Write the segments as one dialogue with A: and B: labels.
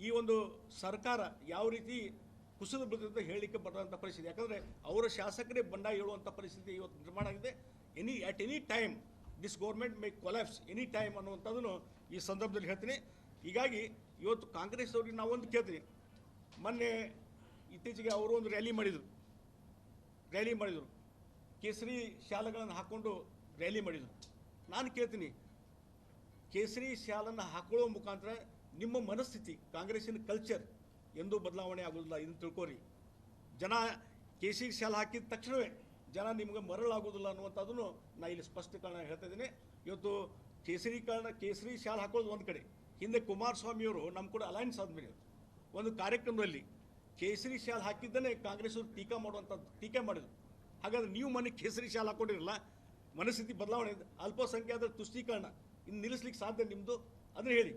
A: ಈ ಒಂದು ಸರ್ಕಾರ ಯಾವ ರೀತಿ ಕುಸಿದು ಬಿಡುತ್ತೆ ಹೇಳಲಿಕ್ಕೆ ಬರುವಂಥ ಪರಿಸ್ಥಿತಿ. ಯಾಕಂದರೆ ಅವರ ಶಾಸಕರೇ ಬಂಡಾಯ ಹೇಳುವಂಥ ಪರಿಸ್ಥಿತಿ ಇವತ್ತು ನಿರ್ಮಾಣ ಆಗಿದೆ. At any time this government May collapse any time ಅನ್ನುವಂಥದ್ದನ್ನು ಈ ಸಂದರ್ಭದಲ್ಲಿ ಹೇಳ್ತೀನಿ. ಹೀಗಾಗಿ ಇವತ್ತು ಕಾಂಗ್ರೆಸ್ ಅವ್ರಿಗೆ ನಾವೊಂದು ಕೇಳ್ತೀನಿ. ಮೊನ್ನೆ ಇತ್ತೀಚೆಗೆ ಅವರು ಒಂದು ರ್ಯಾಲಿ ಮಾಡಿದರು. ಕೇಸರಿ ಶಾಲೆಗಳನ್ನು ಹಾಕ್ಕೊಂಡು ರ್ಯಾಲಿ ಮಾಡಿದರು. ನಾನು ಕೇಳ್ತೀನಿ, ಕೇಸರಿ ಶಾಲನ್ನು ಹಾಕೊಳ್ಳೋ ಮುಖಾಂತರ ನಿಮ್ಮ ಮನಸ್ಥಿತಿ, ಕಾಂಗ್ರೆಸ್ಸಿನ ಕಲ್ಚರ್ ಎಂದೂ ಬದಲಾವಣೆ ಆಗೋದಿಲ್ಲ. ಇದನ್ನು ತಿಳ್ಕೊರಿ. ಜನ ಕೇಸರಿ ಶಾಲೆ ಹಾಕಿದ ತಕ್ಷಣವೇ ಜನ ನಿಮ್ಗೆ ಮರಳಾಗೋದಿಲ್ಲ ಅನ್ನುವಂಥದ್ದನ್ನು ನಾನು ಇಲ್ಲಿ ಸ್ಪಷ್ಟೀಕರಣ ಹೇಳ್ತಾ ಇದ್ದೀನಿ. ಇವತ್ತು ಕೇಸರಿ ಶಾಲೆ ಹಾಕೊಳ್ಳೋದು ಒಂದು ಕಡೆ, ಹಿಂದೆ ಕುಮಾರಸ್ವಾಮಿಯವರು ನಮ್ಮ ಕೂಡ ಅಲಯನ್ಸ್ ಆದಮೇಲೆ ಒಂದು ಕಾರ್ಯಕ್ರಮದಲ್ಲಿ ಕೇಸರಿ ಶಾಲೆ ಹಾಕಿದ್ದನ್ನೇ ಕಾಂಗ್ರೆಸ್ ಅವರು ಟೀಕೆ ಮಾಡಿದರು. ಹಾಗಾದ್ರೆ ನೀವು ಮನೆ ಕೇಸರಿ ಶಾಲೆ ಹಾಕೊಂಡಿರಲ್ಲ, ಮನಸ್ಥಿತಿ ಬದಲಾವಣೆ, ಅಲ್ಪಸಂಖ್ಯಾತರ ತುಷ್ಟೀಕರಣ ಇನ್ನು ನಿಲ್ಲಿಸ್ಲಿಕ್ಕೆ ಸಾಧ್ಯ ನಿಮ್ಮದು? ಅದನ್ನು ಹೇಳಿ.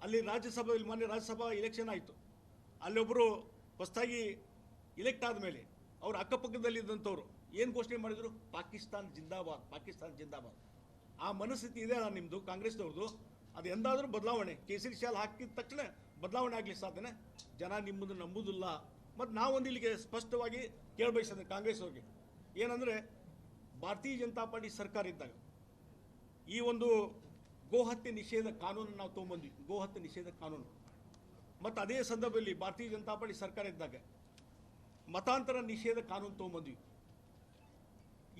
A: ಅಲ್ಲಿ ಮೊನ್ನೆ ರಾಜ್ಯಸಭಾ ಎಲೆಕ್ಷನ್ ಆಯಿತು. ಅಲ್ಲೊಬ್ಬರು ಹೊಸದಾಗಿ ಇಲೆಕ್ಟ್ ಆದಮೇಲೆ ಅವ್ರ ಅಕ್ಕಪಕ್ಕದಲ್ಲಿದ್ದಂಥವ್ರು ಏನು ಘೋಷಣೆ ಮಾಡಿದರು? ಪಾಕಿಸ್ತಾನ್ ಜಿಂದಾಬಾದ್. ಆ ಮನಸ್ಥಿತಿ ಇದೆ ಅಲ್ಲ ನಿಮ್ಮದು, ಕಾಂಗ್ರೆಸ್ನವ್ರದ್ದು. ಅದು ಎಂದಾದರೂ ಬದಲಾವಣೆ, ಕೇಸರಿ ಶಾಲೆ ಹಾಕಿದ ತಕ್ಷಣ ಬದಲಾವಣೆ ಆಗಲಿಕ್ಕೆ ಸಾಧ್ಯನೇ? ಜನ ನಿಮ್ಮನ್ನು ನಂಬುವುದಿಲ್ಲ. ಮತ್ತು ನಾವೊಂದು ಇಲ್ಲಿಗೆ ಸ್ಪಷ್ಟವಾಗಿ ಕೇಳಬಯಸಿದೆ ಕಾಂಗ್ರೆಸ್ ಅವ್ರಿಗೆ, ಏನಂದರೆ ಭಾರತೀಯ ಜನತಾ ಪಾರ್ಟಿ ಸರ್ಕಾರ ಇದ್ದಾಗ ಈ ಒಂದು ಗೋಹತ್ಯೆ ನಿಷೇಧ ಕಾನೂನು ನಾವು ತೊಗೊಂಬಂದ್ವಿ, ಗೋಹತ್ಯೆ ನಿಷೇಧ ಕಾನೂನು. ಮತ್ತು ಅದೇ ಸಂದರ್ಭದಲ್ಲಿ ಭಾರತೀಯ ಜನತಾ ಪಾರ್ಟಿ ಸರ್ಕಾರ ಇದ್ದಾಗ ಮತಾಂತರ ನಿಷೇಧ ಕಾನೂನು ತೊಗೊಂಬಂದ್ವಿ.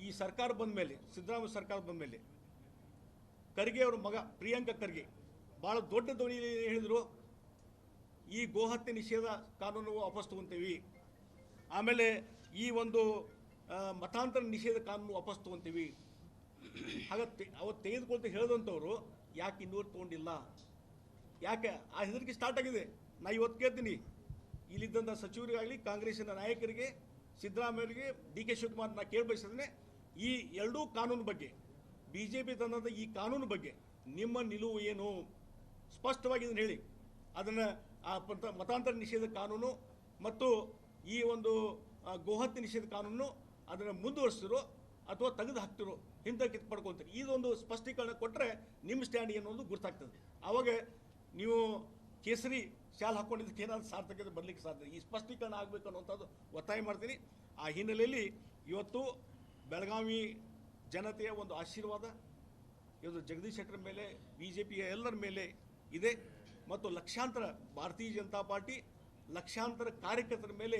A: ಈ ಸರ್ಕಾರ ಬಂದ ಮೇಲೆ, ಸಿದ್ದರಾಮಯ್ಯ ಸರ್ಕಾರ ಬಂದ ಮೇಲೆ, ಖರ್ಗೆ ಅವರ ಮಗ ಪ್ರಿಯಾಂಕ ಖರ್ಗೆ ಭಾಳ ದೊಡ್ಡ ಧ್ವನಿಯಲ್ಲಿ ಹೇಳಿದರು, ಈ ಗೋಹತ್ಯೆ ನಿಷೇಧ ಕಾನೂನು ವಾಪಸ್ ತೊಗೊತೀವಿ, ಆಮೇಲೆ ಈ ಒಂದು ಮತಾಂತರ ನಿಷೇಧ ಕಾನೂನು ವಾಪಸ್ ತೊಗೊತೀವಿ. ಹಾಗತ್ತೆ ಅವತ್ತು ತೆಗೆದುಕೊಳ್ತಾ ಹೇಳಿದಂಥವ್ರು ಯಾಕೆ ಇನ್ನೂರು ತೊಗೊಂಡಿಲ್ಲ? ಯಾಕೆ ಆ ಹೆದರಿಕೆ ಸ್ಟಾರ್ಟ್ ಆಗಿದೆ? ನಾ ಇವತ್ತು ಕೇಳ್ತೀನಿ, ಇಲ್ಲಿದ್ದಂಥ ಸಚಿವರಿಗಾಗಲಿ, ಕಾಂಗ್ರೆಸ್ಸಿನ ನಾಯಕರಿಗೆ, ಸಿದ್ದರಾಮಯ್ಯರಿಗೆ, ಡಿ ಕೆ ಶಿವಕುಮಾರ್ ನಾ ಕೇಳಬಯಸಿದ್ರೆ, ಈ ಎರಡೂ ಕಾನೂನು ಬಗ್ಗೆ, BJP ತಂದಂಥ ಈ ಕಾನೂನು ಬಗ್ಗೆ ನಿಮ್ಮ ನಿಲುವು ಏನು? ಸ್ಪಷ್ಟವಾಗಿ ಇದನ್ನು ಹೇಳಿ. ಅದನ್ನು ಆ ಮತಾಂತರ ನಿಷೇಧ ಕಾನೂನು ಮತ್ತು ಈ ಒಂದು ಗೋಹತ್ಯೆ ನಿಷೇಧ ಕಾನೂನು ಅದನ್ನು ಮುಂದುವರಿಸ್ತಿರೋ ಅಥವಾ ತೆಗೆದು ಹಾಕ್ತಿರೋ, ಹಿಂದೆ ಪಡ್ಕೊಳ್ತೀರಿ. ಇದೊಂದು ಸ್ಪಷ್ಟೀಕರಣ ಕೊಟ್ಟರೆ ನಿಮ್ಮ ಸ್ಟ್ಯಾಂಡ್ ಏನು ಅನ್ನೋದು ಗೊತ್ತಾಗ್ತದೆ. ಆವಾಗ ನೀವು ಕೇಸರಿ ಶಾಲೆ ಹಾಕ್ಕೊಂಡಿದ್ದಕ್ಕೆ ಏನಾದ್ರು ಸಾರ್ಥಕತೆ ಬರಲಿಕ್ಕೆ ಸಾಧ್ಯ. ಈ ಸ್ಪಷ್ಟೀಕರಣ ಆಗಬೇಕು ಅನ್ನುವಂಥದ್ದು ಒತ್ತಾಯ ಮಾಡ್ತೀನಿ. ಆ ಹಿನ್ನೆಲೆಯಲ್ಲಿ ಇವತ್ತು ಬೆಳಗಾವಿ ಜನತೆಯ ಒಂದು ಆಶೀರ್ವಾದ ಇವತ್ತು ಜಗದೀಶ್ ಶೆಟ್ಟರ್ ಮೇಲೆ, BJPಯ ಎಲ್ಲರ ಮೇಲೆ ಇದೆ. ಮತ್ತು ಲಕ್ಷಾಂತರ ಭಾರತೀಯ ಜನತಾ ಪಾರ್ಟಿ ಲಕ್ಷಾಂತರ ಕಾರ್ಯಕರ್ತರ ಮೇಲೆ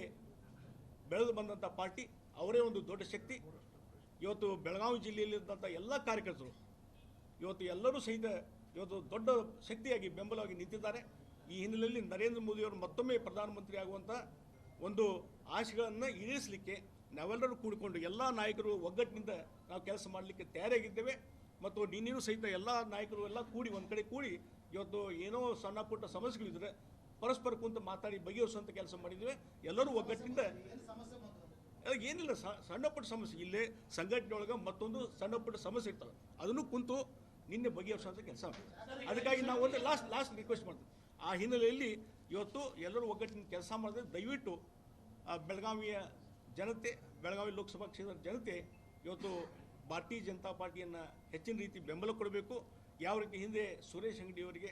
A: ಬೆಳೆದು ಬಂದಂಥ ಪಾರ್ಟಿ, ಅವರೇ ಒಂದು ದೊಡ್ಡ ಶಕ್ತಿ. ಇವತ್ತು ಬೆಳಗಾವಿ ಜಿಲ್ಲೆಯಲ್ಲಿದ್ದಂಥ ಎಲ್ಲ ಕಾರ್ಯಕರ್ತರು ಇವತ್ತು ಎಲ್ಲರೂ ಸಹಿತ ಇವತ್ತು ದೊಡ್ಡ ಶಕ್ತಿಯಾಗಿ ಬೆಂಬಲವಾಗಿ ನಿಂತಿದ್ದಾರೆ. ಈ ಹಿನ್ನೆಲೆಯಲ್ಲಿ ನರೇಂದ್ರ ಮೋದಿಯವರು ಮತ್ತೊಮ್ಮೆ ಪ್ರಧಾನಮಂತ್ರಿ ಆಗುವಂಥ ಒಂದು ಆಶೆಗಳನ್ನು ಈಡೇರಿಸಲಿಕ್ಕೆ ನಾವೆಲ್ಲರೂ ಕೂಡಿಕೊಂಡು ಎಲ್ಲ ನಾಯಕರು ಒಗ್ಗಟ್ಟಿನಿಂದ ನಾವು ಕೆಲಸ ಮಾಡಲಿಕ್ಕೆ ತಯಾರಾಗಿದ್ದೇವೆ. ಮತ್ತು ನಿನ್ನೆಯೂ ಸಹಿತ ಎಲ್ಲ ನಾಯಕರು ಎಲ್ಲ ಕೂಡಿ ಒಂದು ಕಡೆ ಕೂಡಿ ಇವತ್ತು ಏನೋ ಸಣ್ಣ ಪುಟ್ಟ ಸಮಸ್ಯೆಗಳಿದ್ರೆ ಪರಸ್ಪರ ಕುಂತು ಮಾತಾಡಿ ಬಗೆಹರಿಸುವಂಥ ಕೆಲಸ ಮಾಡಿದ್ದೇವೆ. ಎಲ್ಲರೂ ಒಗ್ಗಟ್ಟಿನಿಂದ. ಏನಿಲ್ಲ, ಸಣ್ಣ ಪುಟ್ಟ ಸಮಸ್ಯೆ ಇಲ್ಲೇ ಸಂಘಟನೆಯೊಳಗೆ ಮತ್ತೊಂದು ಸಣ್ಣ ಪುಟ್ಟ ಸಮಸ್ಯೆ ಇರ್ತವೆ, ಅದನ್ನು ಕುಂತು ನಿನ್ನೆ ಬಗೆಹರಿಸುವಂಥ ಕೆಲಸ. ಅದಕ್ಕಾಗಿ ನಾವು ಒಂದು ಲಾಸ್ಟ್ ರಿಕ್ವೆಸ್ಟ್ ಮಾಡ್ತೀವಿ. ಆ ಹಿನ್ನೆಲೆಯಲ್ಲಿ ಇವತ್ತು ಎಲ್ಲರೂ ಒಗ್ಗಟ್ಟಿನ ಕೆಲಸ ಮಾಡಿದ್ರೆ ದಯವಿಟ್ಟು ಬೆಳಗಾವಿಯ ಜನತೆ, ಬೆಳಗಾವಿ ಲೋಕಸಭಾ ಕ್ಷೇತ್ರದ ಜನತೆ ಇವತ್ತು ಭಾರತೀಯ ಜನತಾ ಪಾರ್ಟಿಯನ್ನು ಹೆಚ್ಚಿನ ರೀತಿ ಬೆಂಬಲ ಕೊಡಬೇಕು. ಯಾವ ರೀತಿ ಹಿಂದೆ ಸುರೇಶ್ ಅಂಗಡಿಯವರಿಗೆ,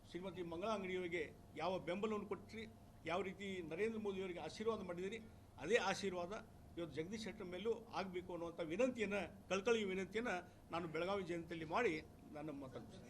A: ಶ್ರೀಮತಿ ಮಂಗಳಾ ಅಂಗಡಿಯವರಿಗೆ ಯಾವ ಬೆಂಬಲವನ್ನು ಕೊಟ್ಟಿರಿ, ಯಾವ ರೀತಿ ನರೇಂದ್ರ ಮೋದಿಯವರಿಗೆ ಆಶೀರ್ವಾದ ಮಾಡಿದಿರಿ, ಅದೇ ಆಶೀರ್ವಾದ ಇವತ್ತು ಜಗದೀಶ್ ಶೆಟ್ಟರ್ ಮೇಲೂ ಆಗಬೇಕು ಅನ್ನುವಂಥ ವಿನಂತಿಯನ್ನು, ಕಳಕಳಿಯ ವಿನಂತಿಯನ್ನು ನಾನು ಬೆಳಗಾವಿ ಜನತೆಯಲ್ಲಿ ಮಾಡಿ ನಾನು ಮಾತಾಡ್ತೀನಿ.